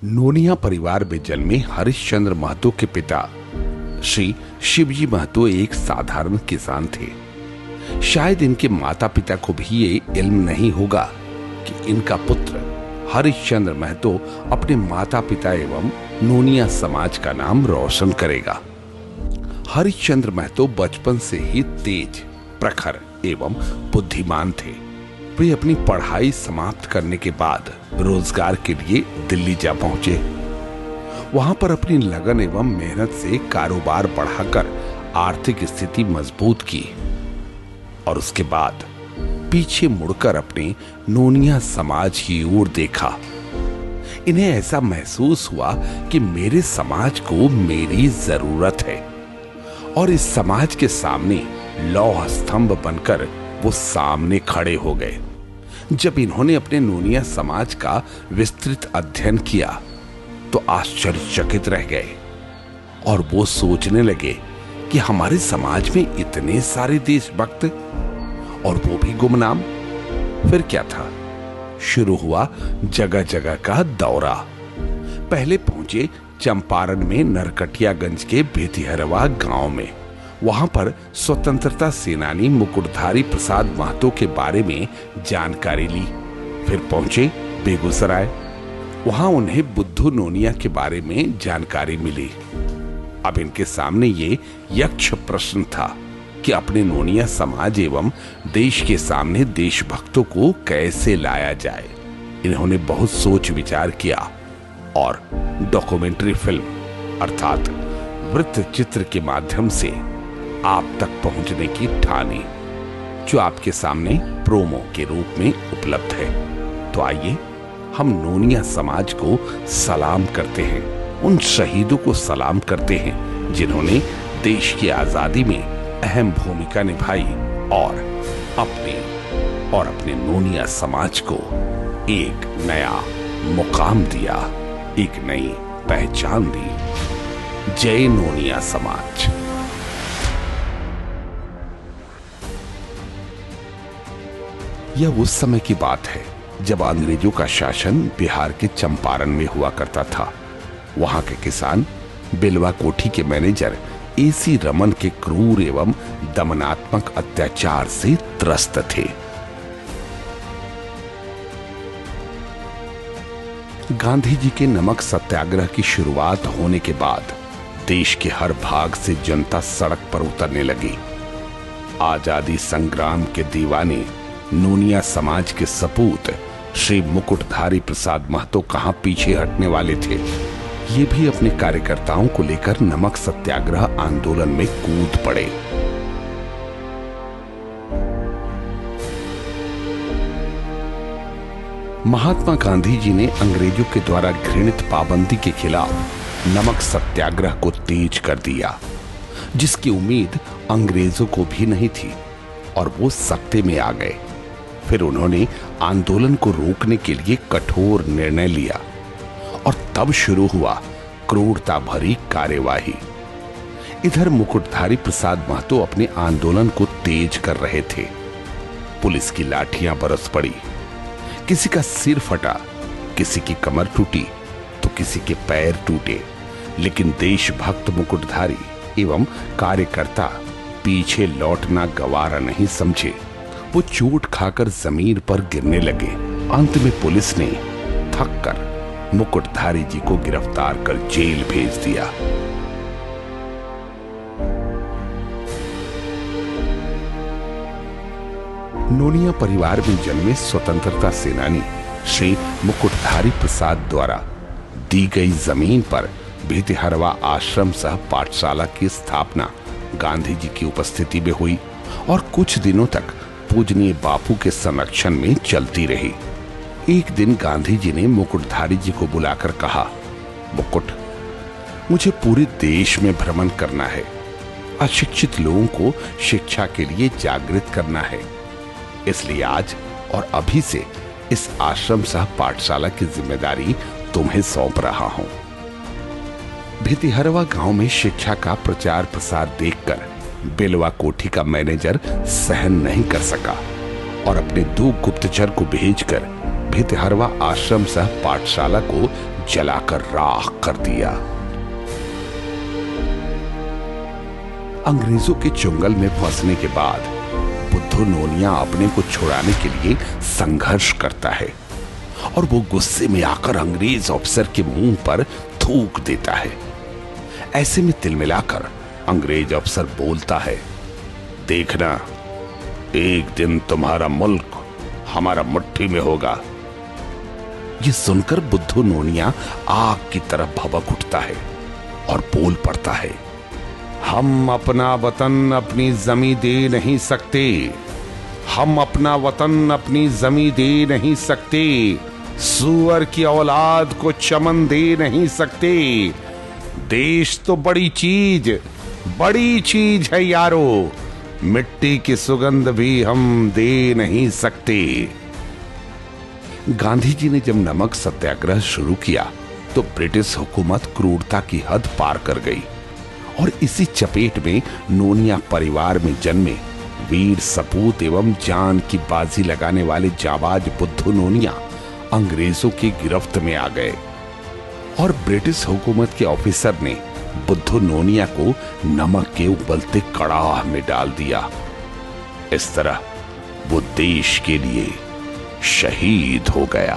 नोनिया परिवार में जन्मे हरिश्चंद्र महतो के पिता श्री शिवजी महतो एक साधारण किसान थे। शायद इनके माता पिता को भी ये इल्म नहीं होगा कि इनका पुत्र हरिश्चंद्र महतो अपने माता पिता एवं नोनिया समाज का नाम रोशन करेगा। हरिश्चंद्र महतो बचपन से ही तेज, प्रखर एवं बुद्धिमान थे। वे अपनी पढ़ाई समाप्त करने के बाद रोजगार के लिए दिल्ली जा पहुंचे। वहां पर अपनी लगन एवं मेहनत से कारोबार बढ़ाकर आर्थिक स्थिति मजबूत की और उसके बाद पीछे मुड़कर अपने नोनिया समाज की ओर देखा। इन्हें ऐसा महसूस हुआ कि मेरे समाज को मेरी जरूरत है और इस समाज के सामने लौह स्तंभ बनकर वो सामने खड़े हो गए। जब इन्होंने अपने नोनिया समाज का विस्तृत अध्ययन किया तो आश्चर्यचकित रह गए और वो सोचने लगे कि हमारे समाज में इतने सारे देशभक्त और वो भी गुमनाम। फिर क्या था, शुरू हुआ जगह जगह का दौरा। पहले पहुंचे चंपारण में नरकटियागंज के बेतिहरवा गांव में। वहां पर स्वतंत्रता सेनानी मुकुटधारी प्रसाद महतो के बारे में जानकारी ली। फिर पहुंचे बेगूसराय। वहां उन्हें बुद्धू नोनिया के बारे में जानकारी मिली। अब इनके सामने ये यक्ष प्रश्न था कि अपने नोनिया समाज एवं देश के सामने देशभक्तों को कैसे लाया जाए। इन्होंने बहुत सोच विचार किया और डॉक्यूमेंट्री फिल्म अर्थात वृत्त चित्र के माध्यम से आप तक पहुंचने की ठानी, जो आपके सामने प्रोमो के रूप में उपलब्ध है। तो आइए हम नोनिया समाज को सलाम करते हैं, उन शहीदों को सलाम करते हैं जिन्होंने देश की आजादी में अहम भूमिका निभाई और अपने नोनिया समाज को एक नया मुकाम दिया, एक नई पहचान दी। जय नोनिया समाज। यह उस समय की बात है जब अंग्रेजों का शासन बिहार के चंपारण में हुआ करता था। वहां के किसान बिलवा कोठी के मैनेजर एसी रमन के क्रूर एवं दमनात्मक अत्याचार से त्रस्त थे। गांधी जी के नमक सत्याग्रह की शुरुआत होने के बाद देश के हर भाग से जनता सड़क पर उतरने लगी। आजादी संग्राम के दीवाने नोनिया समाज के सपूत श्री मुकुटधारी प्रसाद महतो कहां पीछे हटने वाले थे। ये भी अपने कार्यकर्ताओं को लेकर नमक सत्याग्रह आंदोलन में कूद पड़े। महात्मा गांधी जी ने अंग्रेजों के द्वारा घृणित पाबंदी के खिलाफ नमक सत्याग्रह को तेज कर दिया, जिसकी उम्मीद अंग्रेजों को भी नहीं थी और वो सत्ते में आ गए। फिर उन्होंने आंदोलन को रोकने के लिए कठोर निर्णय लिया और तब शुरू हुआ क्रूरता भरी कार्यवाही। इधर मुकुटधारी प्रसाद महतो अपने आंदोलन को तेज कर रहे थे। पुलिस की लाठियां बरस पड़ी। किसी का सिर फटा, किसी की कमर टूटी तो किसी के पैर टूटे, लेकिन देशभक्त मुकुटधारी एवं कार्यकर्ता पीछे लौटना गवारा नहीं समझे। वो चोट खाकर जमीन पर गिरने लगे। अंत में पुलिस ने थक कर मुकुटधारी जी को गिरफ्तार कर जेल भेज दिया। नोनिया परिवार में जन्मे स्वतंत्रता सेनानी श्री मुकुटधारी प्रसाद द्वारा दी गई जमीन पर बेतिहरवा आश्रम सह पाठशाला की स्थापना गांधी जी की उपस्थिति में हुई और कुछ दिनों तक पूजनीय बापू के संरक्षण में चलती रही। एक दिन गांधी जी ने मुकुटधारी जी को बुलाकर कहा, मुकुट, मुझे पूरे देश में भ्रमण करना है। अशिक्षित लोगों को शिक्षा के लिए जागृत करना है। इसलिए आज और अभी से इस आश्रम सह पाठशाला की जिम्मेदारी तुम्हें सौंप रहा हूं। बेतिहरवा गांव में शिक्षा का प्रचार प्रसार देखकर बिलवा कोठी का मैनेजर सहन नहीं कर सका और अपने 2 गुप्तचर को भेजकर बेतिहरवा आश्रम सह पाठशाला को जलाकर राख कर दिया। अंग्रेजों के चुंगल में फंसने के बाद बुद्धू नोनिया अपने को छुड़ाने के लिए संघर्ष करता है और वो गुस्से में आकर अंग्रेज अफसर के मुंह पर थूक देता है। ऐसे में तिलमिलाकर अंग्रेज अफसर बोलता है, देखना एक दिन तुम्हारा मुल्क हमारा मुट्ठी में होगा। ये सुनकर बुद्धू नोनिया आग की तरफ भभक उठता है और बोल पड़ता है, हम अपना वतन अपनी जमी दे नहीं सकते, हम अपना वतन अपनी जमी दे नहीं सकते, सूअर की औलाद को चमन दे नहीं सकते। देश तो बड़ी चीज है यारो, मिट्टी की सुगंध भी हम दे नहीं सकते। गांधी जी ने जब नमक सत्याग्रह शुरू किया तो ब्रिटिश हुकूमत क्रूरता की हद पार कर गई और इसी चपेट में नोनिया परिवार में जन्मे वीर सपूत एवं जान की बाजी लगाने वाले जाबाज बुद्धू नोनिया अंग्रेजों की गिरफ्त में आ गए और ब्रिटिश हुकूमत के ऑफिसर ने बुद्धू नोनिया को नमक के उबलते कड़ाह में डाल दिया। इस तरह वो देश के लिए शहीद हो गया।